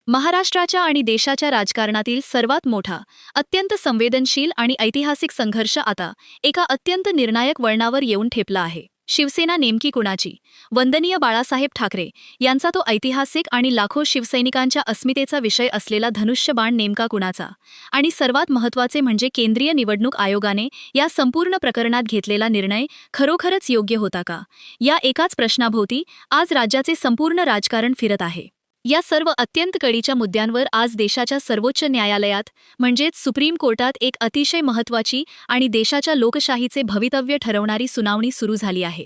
महाराष्ट्राच्या आणि देशाच्या राजकारणातील सर्वात मोठा, अत्यंत संवेदनशील आणि ऐतिहासिक संघर्ष आता एका अत्यंत निर्णायक वळणावर येऊन ठेपला आहे. शिवसेना नेमकी कुणाची? वंदनीय बाळासाहेब ठाकरे यांचा तो ऐतिहासिक आणि लाखो शिवसैनिकांच्या अस्मितेचा विषय असलेला धनुष्यबाण नेमका कुणाचा? आणि सर्वात महत्त्वाचे म्हणजे केंद्रीय निवडणूक आयोगाने या संपूर्ण प्रकरणात घेतलेला निर्णय खरोखरच योग्य होता का? या एकाच प्रश्नाभोवती आज राज्याचे संपूर्ण राजकारण फिरत आहे. या सर्व अत्यंत कळीच्या मुद्द्यांवर आज देशाच्या सर्वोच्च न्यायालयात म्हणजेच सुप्रीम कोर्टात एक अतिशय महत्त्वाची आणि देशाच्या लोकशाहीचे भवितव्य ठरवणारी सुनावणी सुरू झाली आहे.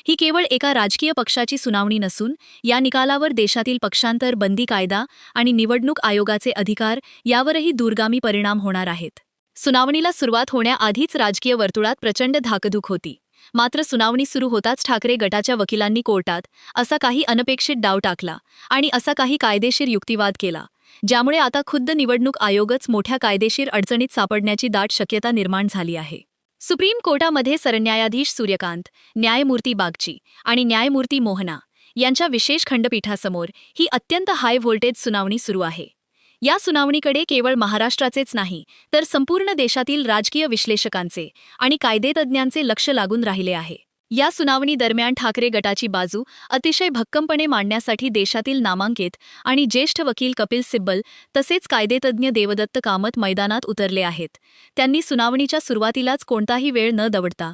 ही केवळ एका राजकीय पक्षाची सुनावणी नसून या निकालावर देशातील पक्षांतर बंदी कायदा आणि निवडणूक आयोगाचे अधिकार यावरही दूरगामी परिणाम होणार आहेत. सुनावणीला सुरुवात होण्याआधीच राजकीय वर्तुळात प्रचंड धाकधूक होती. मात्र सुनावणी सुरू होताच ठाकरे गटाच्या वकिलांनी कोर्टात असा काही अनपेक्षित डाव टाकला आणि असा काही कायदेशीर युक्तिवाद केला, ज्यामुळे आता खुद्द निवडणूक आयोगच मोठ्या कायदेशीर अडचणीत सापडण्याची दाट शक्यता निर्माण झाली आहे. सुप्रीम कोर्टामध्ये सरन्यायाधीश सूर्यकांत, न्यायमूर्ती बागची आणि न्यायमूर्ती मोहना यांच्या विशेष खंडपीठासमोर ही अत्यंत हाय व्होल्टेज सुनावणी सुरू आहे. या सुनावणीकडे केवळ महाराष्ट्राचेच नाही तर संपूर्ण देशातील राजकीय विश्लेषकांचे आणि कायदेतज्ञांचे लक्ष लागून राहिले आहे. या सुनावणी दरम्यान ठाकरे गटाची बाजू अतिशय भक्कमपणे मांडण्यासाठी देशातील नामांकित आणि ज्येष्ठ वकील कपिल सिब्बल तसेच कायदेतज्ञ देवदत्त कामत मैदानात उतरले आहेत. त्यांनी सुनावणीच्या सुरुवातीलाच कोणताही वेळ न दवडता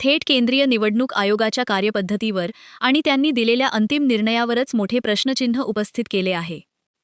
थेट केंद्रीय निवडणूक आयोगाच्या कार्यपद्धतीवर आणि त्यांनी दिलेल्या अंतिम निर्णयावरच मोठे प्रश्नचिन्ह उपस्थित केले आहे.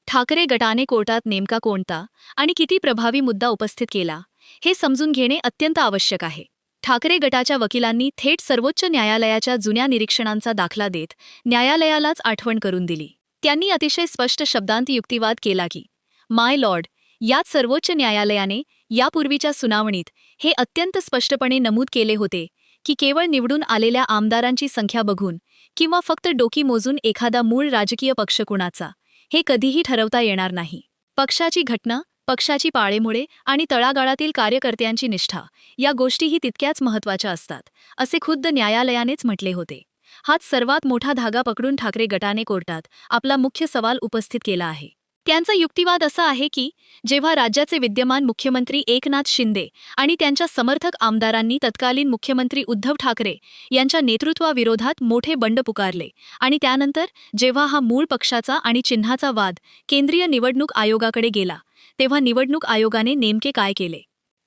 ठाकरे गटाने कोर्टात नेमका कोणता आणि किती प्रभावी मुद्दा उपस्थित केला हे समजून घेणे अत्यंत आवश्यक आहे. ठाकरे गटाच्या वकिलांनी थेट सर्वोच्च न्यायालयाच्या जुन्या निरीक्षणांचा दाखला देत न्यायालयालाच आठवण करून दिली. त्यांनी अतिशय स्पष्ट शब्दांत युक्तिवाद केला की माय लॉर्ड, यात सर्वोच्च न्यायालयाने यापूर्वीच्या सुनावणीत हे अत्यंत स्पष्टपणे नमूद केले होते की केवळ निवडून आलेल्या आमदारांची संख्या बघून किंवा फक्त डोकी मोजून एखादा मूळ राजकीय पक्ष कुणाचा हे कधीही ठरवता येणार नाही. पक्षाची घटना, पक्षाची पाळेमुळे आणि तळागाळातील कार्यकर्त्यांची निष्ठा या गोष्टीही तितक्याच महत्त्वाच्या असतात, असे खुद्द न्यायालयानेच म्हटले होते. हाच सर्वात मोठा धागा पकडून ठाकरे गटाने कोर्टात आपला मुख्य सवाल उपस्थित केला आहे. त्यांचा युक्तिवाद असा आहे की जेव्हा राज्याचे विद्यमान मुख्यमंत्री एकनाथ शिंदे आणि त्यांच्या समर्थक आमदारांनी तत्कालीन मुख्यमंत्री उद्धव ठाकरे यांच्या नेतृत्वाविरोधात मोठे बंड पुकारले आणि त्यानंतर जेव्हा हा मूळ पक्षाचा आणि चिन्हाचा वाद केंद्रीय निवडणूक आयोगाकडे गेला, तेव्हा निवडणूक आयोगाने नेमके काय केले?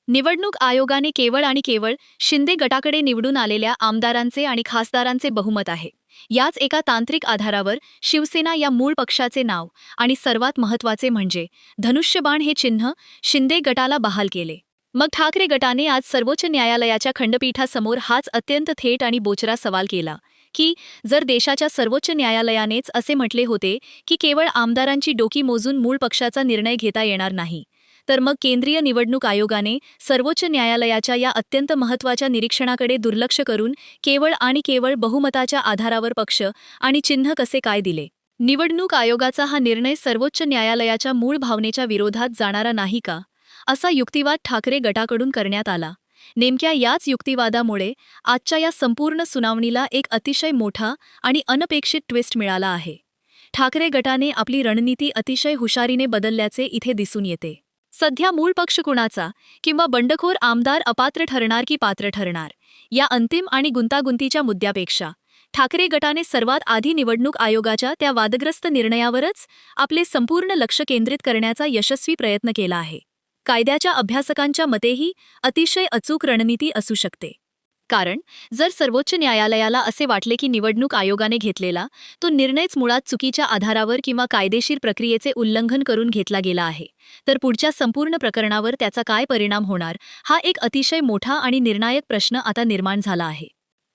निवडणूक आयोगाने केवळ आणि केवळ शिंदे गटाकडे निवडून आलेल्या आमदारांचे आणि खासदारांचे बहुमत आहे याच एका तांत्रिक आधारावर शिवसेना या मूळ पक्षाचे नाव आणि सर्वात महत्त्वाचे म्हणजे धनुष्यबाण हे चिन्ह शिंदे गटाला बहाल केले. मग ठाकरे गटाने आज सर्वोच्च न्यायालयाच्या खंडपीठासमोर हाच अत्यंत थेट आणि बोचरा सवाल केला की जर देशाच्या सर्वोच्च न्यायालयानेच असे म्हटले होते की केवळ आमदारांची डोकी मोजून मूळ पक्षाचा निर्णय घेता येणार नाही, तर मग केंद्रीय निवडणूक आयोगाने सर्वोच्च न्यायालयाच्या या अत्यंत महत्त्वाच्या निरीक्षणाकडे दुर्लक्ष करून केवळ आणि केवळ बहुमताच्या आधारावर पक्ष आणि चिन्ह कसे काय दिले? निवडणूक आयोगाचा हा निर्णय सर्वोच्च न्यायालयाच्या मूळ भावनेच्या विरोधात जाणारा नाही का, असा युक्तिवाद ठाकरे गटाकडून करण्यात आला. नेमक्या याच युक्तिवादामुळे आजच्या या संपूर्ण सुनावणीला एक अतिशय मोठा आणि अनपेक्षित ट्विस्ट मिळाला आहे. ठाकरे गटाने आपली रणनीती अतिशय हुशारीने बदलल्याचे इथे दिसून येते. सध्या मूळ पक्ष कुणाचा किंवा बंडखोर आमदार अपात्र ठरणार की पात्र ठरणार या अंतिम आणि गुंतागुंतीच्या मुद्द्यापेक्षा ठाकरे गटाने सर्वात आधी निवडणूक आयोगाच्या त्या वादग्रस्त निर्णयावरच आपले संपूर्ण लक्ष केंद्रित करण्याचा यशस्वी प्रयत्न केला आहे. कायद्याच्या अभ्यासकांच्या मतेही अतिशय अचूक रणनीती असू शकते. कारण जर सर्वोच्च न्यायालयाला असे वाटले की निवडणूक आयोगाने घेतलेला तो निर्णयच मुळात चुकीच्या आधारावर किंवा कायदेशीर प्रक्रियेचे उल्लंघन करून घेतला गेला आहे, तर पुढच्या संपूर्ण प्रकरणावर त्याचा काय परिणाम होणार हा एक अतिशय मोठा आणि निर्णायक प्रश्न आता निर्माण झाला आहे.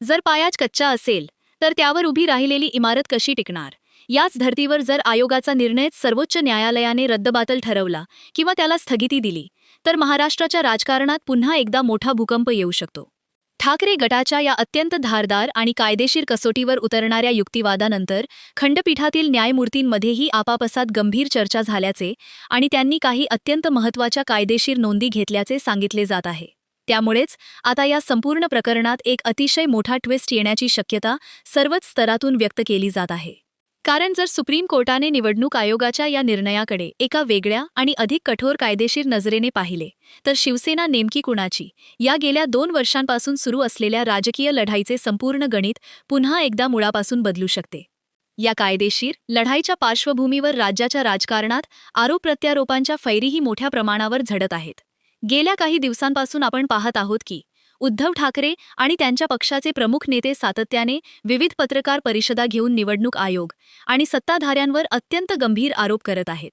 जर पायाच कच्चा असेल तर त्यावर उभी राहिलेली इमारत कशी टिकणार? याच धर्तीवर जर आयोगाचा निर्णयच सर्वोच्च न्यायालयाने रद्दबातल ठरवला किंवा त्याला स्थगिती दिली तर महाराष्ट्राच्या राजकारणात पुन्हा एकदा मोठा भूकंप येऊ शकतो. ठाकरे गटाच्या या अत्यंत धारदार आणि कायदेशीर कसोटीवर उतरणाऱ्या युक्तिवादानंतर खंडपीठातील न्यायमूर्तींमध्येही आपापसात गंभीर चर्चा झाल्याचे आणि त्यांनी काही अत्यंत महत्त्वाच्या कायदेशीर नोंदी घेतल्याचे सांगितले जात आहे. त्यामुळेच आता या संपूर्ण प्रकरणात एक अतिशय मोठा ट्विस्ट येण्याची शक्यता सर्वच स्तरातून व्यक्त केली जात आहे. कारण जर सुप्रीम कोर्टाने निवडणूक आयोगाच्या या निर्णयाकडे एका वेगळ्या आणि अधिक कठोर कायदेशीर नजरेने पाहिले, तर शिवसेना नेमकी कुणाची या गेल्या 2 वर्षांपासून सुरू असलेल्या राजकीय लढाईचे संपूर्ण गणित पुन्हा एकदा मुळापासून बदलू शकते. या कायदेशीर लढाईच्या पार्श्वभूमीवर राज्याच्या राजकारणात आरोप-प्रत्यारोपांच्या फैरीही मोठ्या प्रमाणावर झडत आहेत. गेल्या काही दिवसांपासून आपण पाहत आहोत की उद्धव ठाकरे आणि त्यांच्या पक्षाचे प्रमुख नेते सातत्याने विविध पत्रकार परिषदा घेऊन निवडणूक आयोग आणि सत्ताधाऱ्यांवर अत्यंत गंभीर आरोप करत आहेत.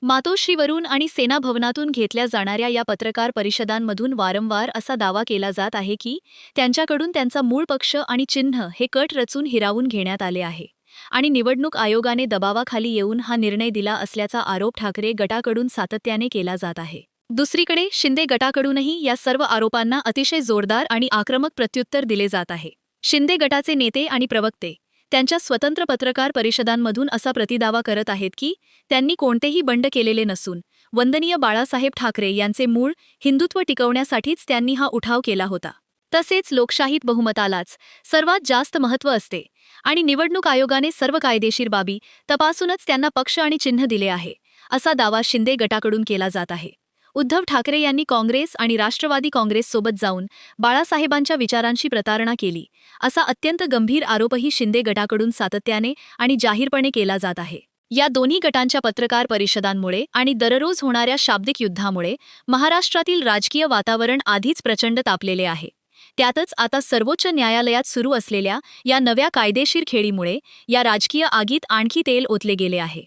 मातोश्रीवरून आणि सेना भवनातून घेतल्या जाणाऱ्या या पत्रकार परिषदांमधून वारंवार असा दावा केला जात आहे की त्यांच्याकडून त्यांचा मूळ पक्ष आणि चिन्ह हे कट रचून हिरावून घेण्यात आले आहे आणि निवडणूक आयोगाने दबावाखाली येऊन हा निर्णय दिला असल्याचा आरोप ठाकरे गटाकडून सातत्याने केला जात आहे. दुसरीकडे शिंदे गटाकडूनही या सर्व आरोपांना अतिशय जोरदार आणि आक्रमक प्रत्युत्तर दिले जात आहे. शिंदे गटाचे नेते आणि प्रवक्ते त्यांच्या स्वतंत्र पत्रकार परिषदांमधून असा प्रतिदावा करत आहेत की त्यांनी कोणतेही बंड केलेले नसून वंदनीय बाळासाहेब ठाकरे यांचे मूळ हिंदुत्व टिकवण्यासाठीच त्यांनी हा उठाव केला होता. तसेच लोकशाहीत बहुमतालाच सर्वात जास्त महत्त्व असते आणि निवडणूक आयोगाने सर्व कायदेशीर बाबी तपासूनच त्यांना पक्ष आणि चिन्ह दिले आहे, असा दावा शिंदे गटाकडून केला जात आहे. उद्धव ठाकरे यांनी काँग्रेस आणि राष्ट्रवादी काँग्रेससोबत जाऊन बाळासाहेबांच्या विचारांशी प्रतारणा केली, असा अत्यंत गंभीर आरोपही शिंदे गटाकडून सातत्याने आणि जाहीरपणे केला जात आहे. या दोन्ही गटांच्या पत्रकार परिषदांमुळे आणि दररोज होणाऱ्या शाब्दिक युद्धामुळे महाराष्ट्रातील राजकीय वातावरण आधीच प्रचंड तापलेले आहे. त्यातच आता सर्वोच्च न्यायालयात सुरू असलेल्या या नव्या कायदेशीर खेळीमुळे या राजकीय आगीत आणखी तेल ओतले गेले आहे.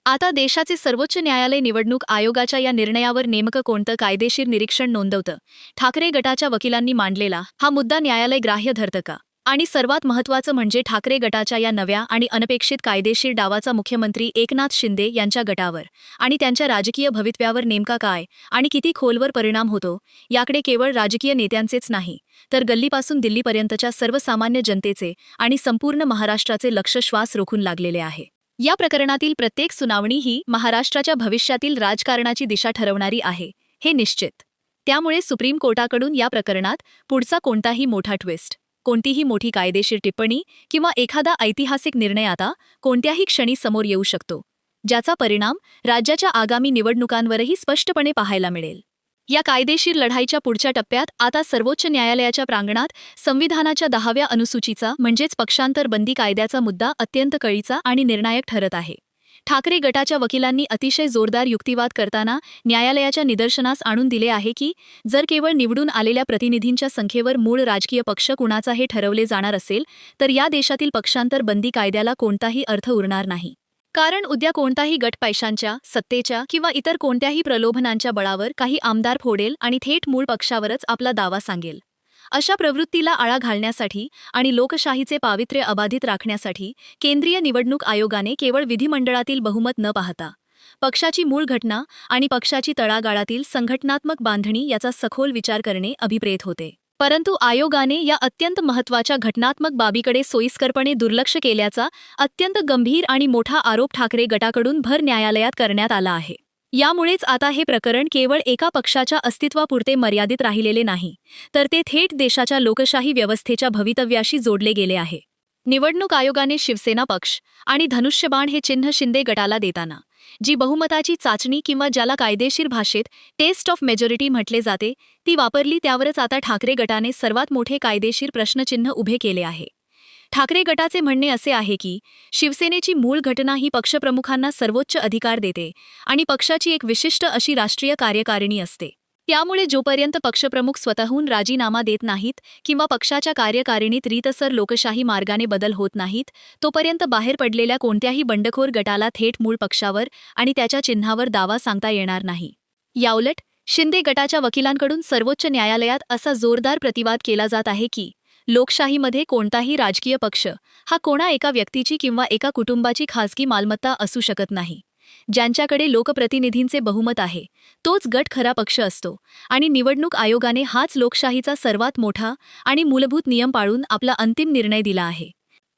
आता देशाचे सर्वोच्च न्यायालय निवडणूक आयोगाच्या या निर्णयावर नेमकं कोणतं कायदेशीर निरीक्षण नोंदवतं? ठाकरे गटाच्या वकिलांनी मांडलेला हा मुद्दा न्यायालय ग्राह्य धरतं का? आणि सर्वात महत्त्वाचं म्हणजे ठाकरे गटाच्या या नव्या आणि अनपेक्षित कायदेशीर डावाचा मुख्यमंत्री एकनाथ शिंदे यांच्या गटावर आणि त्यांच्या राजकीय भवितव्यावर नेमका काय आणि किती खोलवर परिणाम होतो, याकडे केवळ राजकीय नेत्यांचेच नाही, तर गल्लीपासून दिल्लीपर्यंतच्या सर्वसामान्य जनतेचे आणि संपूर्ण महाराष्ट्राचे लक्ष श्वास रोखून लागलेले आहे. या प्रकरणातील प्रत्येक सुनावणी ही महाराष्ट्राच्या भविष्यातील राजकारणाची दिशा ठरवणारी आहे, हे निश्चित. त्यामुळे सुप्रीम कोर्टाकडून या प्रकरणात पुढचा कोणताही मोठा ट्विस्ट, कोणतीही मोठी कायदेशीर टिप्पणी किंवा एखादा ऐतिहासिक निर्णय आता कोणत्याही क्षणी समोर येऊ शकतो, ज्याचा परिणाम राज्याच्या आगामी निवडणुकांवरही स्पष्टपणे पाहायला मिळेल. या कायदेशीर लढाईच्या पुढच्या टप्प्यात आता सर्वोच्च न्यायालयाच्या प्रांगणात संविधानाच्या 10व्या अनुसूचीचा म्हणजेच पक्षांतर बंदी कायद्याचा मुद्दा अत्यंत कळीचा आणि निर्णायक ठरत आहे. ठाकरे गटाच्या वकिलांनी अतिशय जोरदार युक्तिवाद करताना न्यायालयाच्या निदर्शनास आणून दिले आहे की जर केवळ निवडून आलेल्या प्रतिनिधींच्या संख्येवर मूळ राजकीय पक्ष कुणाचा हे ठरवले जाणार असेल, तर या देशातील पक्षांतर बंदी कायद्याला कोणताही अर्थ उरणार नाही. कारण उद्या कोणताही गट पैशांच्या, सत्तेच्या किंवा इतर कोणत्याही प्रलोभनांच्या बळावर काही आमदार फोडेल आणि थेट मूळ पक्षावरच आपला दावा सांगेल. अशा प्रवृत्तीला आळा घालण्यासाठी आणि लोकशाहीचे पावित्र्य अबाधित राखण्यासाठी केंद्रीय निवडणूक आयोगाने केवळ विधिमंडळातील बहुमत न पाहता पक्षाची मूळ घटना आणि पक्षाची तळागाळातील संघटनात्मक बांधणी याचा सखोल विचार करणे अभिप्रेत होते. परंतु आयोगाने या अत्यंत महत्त्वाच्या घटनात्मक बाबीकडे सोयीस्करपणे दुर्लक्ष केल्याचा अत्यंत गंभीर आणि मोठा आरोप ठाकरे गटाकडून भर न्यायालयात करण्यात आला आहे. यामुळेच आता हे प्रकरण केवळ एका पक्षाच्या अस्तित्वापुरते मर्यादित राहिलेले नाही, तर ते थेट देशाच्या लोकशाही व्यवस्थेच्या भवितव्याशी जोडले गेले आहे. निवडणूक आयोगाने शिवसेना पक्ष आणि धनुष्यबाण हे चिन्ह शिंदे गटाला देताना जी बहुमताची चाचणी किंवा ज्याला कायदेशीर भाषेत टेस्ट ऑफ मेजॉरिटी म्हटले जाते ती वापरली, त्यावरच आता ठाकरे गटाने सर्वात मोठे कायदेशीर प्रश्नचिन्ह उभे केले आहे. ठाकरे गटाचे म्हणणे असे आहे की शिवसेनेची मूळ घटना ही पक्षप्रमुखांना सर्वोच्च अधिकार देते आणि पक्षाची एक विशिष्ट अशी राष्ट्रीय कार्यकारिणी असते. त्यामुळे जोपर्यंत पक्षप्रमुख स्वतःहून राजीनामा देत नाहीत किंवा पक्षाच्या कार्यकारिणीत रीतसर लोकशाही मार्गाने बदल होत नाहीत, तोपर्यंत बाहेर पडलेल्या कोणत्याही बंडखोर गटाला थेट मूळ पक्षावर आणि त्याच्या चिन्हावर दावा सांगता येणार नाही. याउलट शिंदे गटाच्या वकिलांकडून सर्वोच्च न्यायालयात असा जोरदार प्रतिवाद केला जात आहे की लोकशाहीमध्ये कोणताही राजकीय पक्ष हा कोणा एका व्यक्तीची किंवा एका कुटुंबाची खासगी मालमत्ता असू शकत नाही. ज्यांच्याकडे लोकप्रतिनिधींचे बहुमत आहे तोच गट खरा पक्ष असतो आणि निवडणूक आयोगाने हाच लोकशाहीचा सर्वात मोठा आणि मूलभूत नियम पाळून आपला अंतिम निर्णय दिला आहे.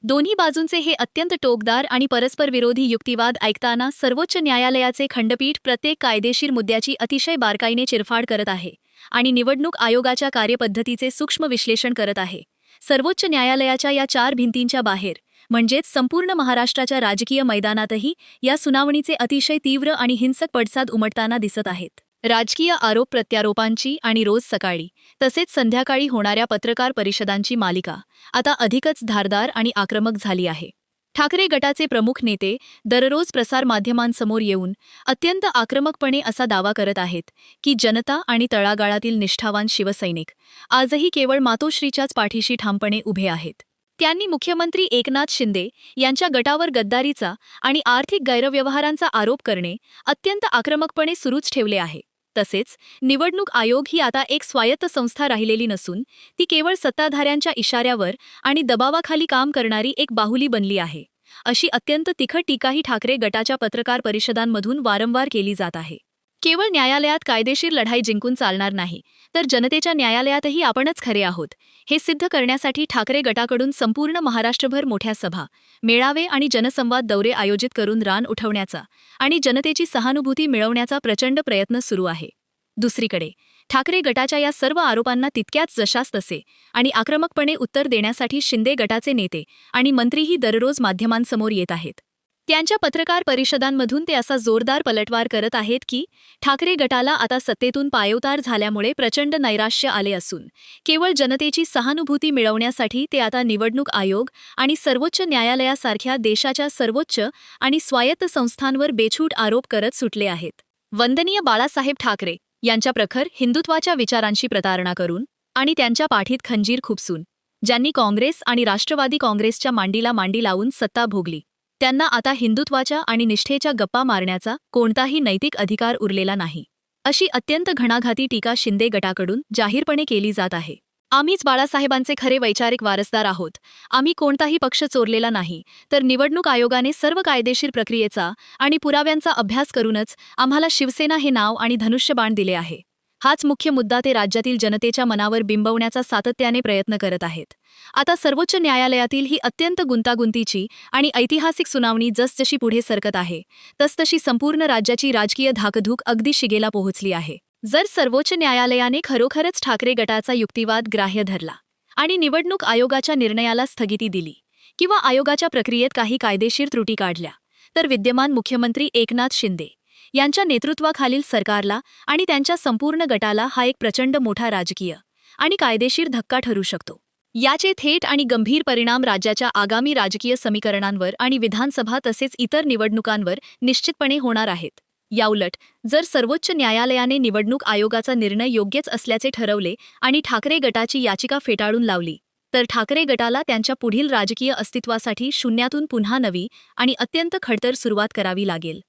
दोन्ही बाजूंचे हे अत्यंत टोकदार आणि परस्पर विरोधी युक्तिवाद ऐकताना सर्वोच्च न्यायालयाचे खंडपीठ प्रत्येक कायदेशीर मुद्द्याची अतिशय बारकाईने चिरफाड करत आहे आणि निवडणूक आयोगाच्या कार्यपद्धतीचे सूक्ष्म विश्लेषण करत आहे. सर्वोच्च न्यायालयाच्या या 4 भिंतींच्या बाहेर म्हणजेच संपूर्ण महाराष्ट्राच्या राजकीय मैदानातही या सुनावणीचे अतिशय तीव्र आणि हिंसक पडसाद उमटताना दिसत आहेत. राजकीय आरोप प्रत्यारोपांची आणि रोज सकाळी तसेच संध्याकाळी होणाऱ्या पत्रकार परिषदांची मालिका आता अधिकच धारदार आणि आक्रमक झाली आहे. ठाकरे गटाचे प्रमुख नेते दररोज प्रसारमाध्यमांसमोर येऊन अत्यंत आक्रमकपणे असा दावा करत आहेत की जनता आणि तळागाळातील निष्ठावान शिवसैनिक आजही केवळ मातोश्रीच्याच पाठीशी ठामपणे उभे आहेत. त्यांनी मुख्यमंत्री एकनाथ शिंदे यांच्या गटावर गद्दारीचा आणि आर्थिक गैरव्यवहारांचा आरोप करणे अत्यंत आक्रमकपणे सुरूच ठेवले आहे. तसेच निवडणूक आयोग ही आता एक स्वायत्त संस्था राहिलेली नसून ती केवळ सत्ताधाऱ्यांच्या इशाऱ्यावर आणि दबावाखाली काम करणारी एक बाहुली बनली आहे, अशी अत्यंत तिखट टीकाही ठाकरे गटाच्या पत्रकार परिषदांमधून वारंवार केली जात आहे. केवळ न्यायालयात कायदेशीर लढाई जिंकून चालणार नाही, तर जनतेच्या न्यायालयातही आपणच खरे आहोत हे सिद्ध करण्यासाठी ठाकरे गटाकडून संपूर्ण महाराष्ट्रभर मोठ्या सभा, मेळावे आणि जनसंवाद दौरे आयोजित करून रान उठवण्याचा आणि जनतेची सहानुभूती मिळवण्याचा प्रचंड प्रयत्न सुरू आहे. दुसरीकडे ठाकरे गटाच्या या सर्व आरोपांना तितक्याच जशास तसे आणि आक्रमकपणे उत्तर देण्यासाठी शिंदे गटाचे नेते आणि मंत्रीही दररोज माध्यमांसमोर येत आहेत. त्यांच्या पत्रकार परिषदांमधून ते असा जोरदार पलटवार करत आहेत की ठाकरे गटाला आता सत्तेतून पायउतार झाल्यामुळे प्रचंड नैराश्य आले असून केवळ जनतेची सहानुभूती मिळवण्यासाठी ते आता निवडणूक आयोग आणि सर्वोच्च न्यायालयासारख्या देशाच्या सर्वोच्च आणि स्वायत्त संस्थांवर बेछूट आरोप करत सुटले आहेत. वंदनीय बाळासाहेब ठाकरे यांच्या प्रखर हिंदुत्वाच्या विचारांशी प्रतारणा करून आणि त्यांच्या पाठीत खंजीर खुपसून ज्यांनी काँग्रेस आणि राष्ट्रवादी काँग्रेसच्या मांडीला मांडी लावून सत्ता भोगली, त्यांना आता हिंदुत्वाच्या आणि निष्ठेच्या गप्पा मारण्याचा कोणताही नैतिक अधिकार उरलेला नाही, अशी अत्यंत घणाघाती टीका शिंदे गटाकडून जाहीरपणे केली जात आहे. आम्हीच बाळासाहेबांचे खरे वैचारिक वारसदार आहोत. आम्ही कोणताही पक्ष चोरलेला नाही, तर निवडणूक आयोगाने सर्व कायदेशीर प्रक्रियेचा आणि पुराव्यांचा अभ्यास करूनच आम्हाला शिवसेना हे नाव आणि धनुष्यबाण दिले आहे. हाच मुख्य मुद्दा ते राज्यातील जनतेच्या मनावर बिंबवण्याचा सातत्याने प्रयत्न करत आहेत. आता सर्वोच्च न्यायालयातील ही अत्यंत गुंतागुंतीची आणि ऐतिहासिक सुनावणी जसजशी पुढे सरकत आहे, तसतशी संपूर्ण राज्याची राजकीय धाकधूक अगदी शिगेला पोहोचली आहे. जर सर्वोच्च न्यायालयाने खरोखरच ठाकरे गटाचा युक्तिवाद ग्राह्य धरला आणि निवडणूक आयोगाच्या निर्णयाला स्थगिती दिली किंवा आयोगाच्या प्रक्रियेत काही कायदेशीर त्रुटी काढल्या, तर विद्यमान मुख्यमंत्री एकनाथ शिंदे यांच्या नेतृत्वाखालील सरकारला आणि त्यांच्या संपूर्ण गटाला हा एक प्रचंड मोठा राजकीय आणि कायदेशीर धक्का ठरू शकतो. याचे थेट आणि गंभीर परिणाम राज्याच्या आगामी राजकीय समीकरणांवर आणि विधानसभा तसेच इतर निवडणुकांवर निश्चितपणे होणार आहेत. याउलट जर सर्वोच्च न्यायालयाने निवडणूक आयोगाचा निर्णय योग्यच असल्याचे ठरवले आणि ठाकरे गटाची याचिका फेटाळून लावली, तर ठाकरे गटाला त्यांच्या पुढील राजकीय अस्तित्वासाठी शून्यातून पुन्हा नवी आणि अत्यंत खडतर सुरुवात करावी लागेल.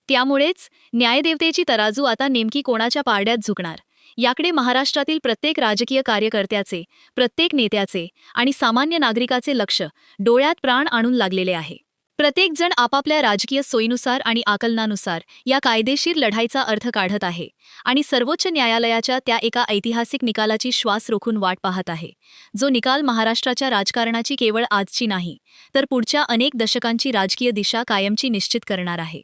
त्यामुळेच न्यायदेवतेची तराजू आता नेमकी कोणाच्या पारड्यात झुकणार, याकडे महाराष्ट्रातील प्रत्येक राजकीय कार्यकर्त्याचे, प्रत्येक नेत्याचे आणि सामान्य नागरिकाचे लक्ष डोळ्यात प्राण आणून लागलेले आहे. प्रत्येकजण आपापल्या राजकीय सोयीनुसार आणि आकलनानुसार या कायदेशीर लढाईचा अर्थ काढत आहे आणि सर्वोच्च न्यायालयाच्या त्या एका ऐतिहासिक निकालाची श्वास रोखून वाट पाहत आहे, जो निकाल महाराष्ट्राच्या राजकारणाची केवळ आजची नाही, तर पुढच्या अनेक दशकांची राजकीय दिशा कायमची निश्चित करणार आहे.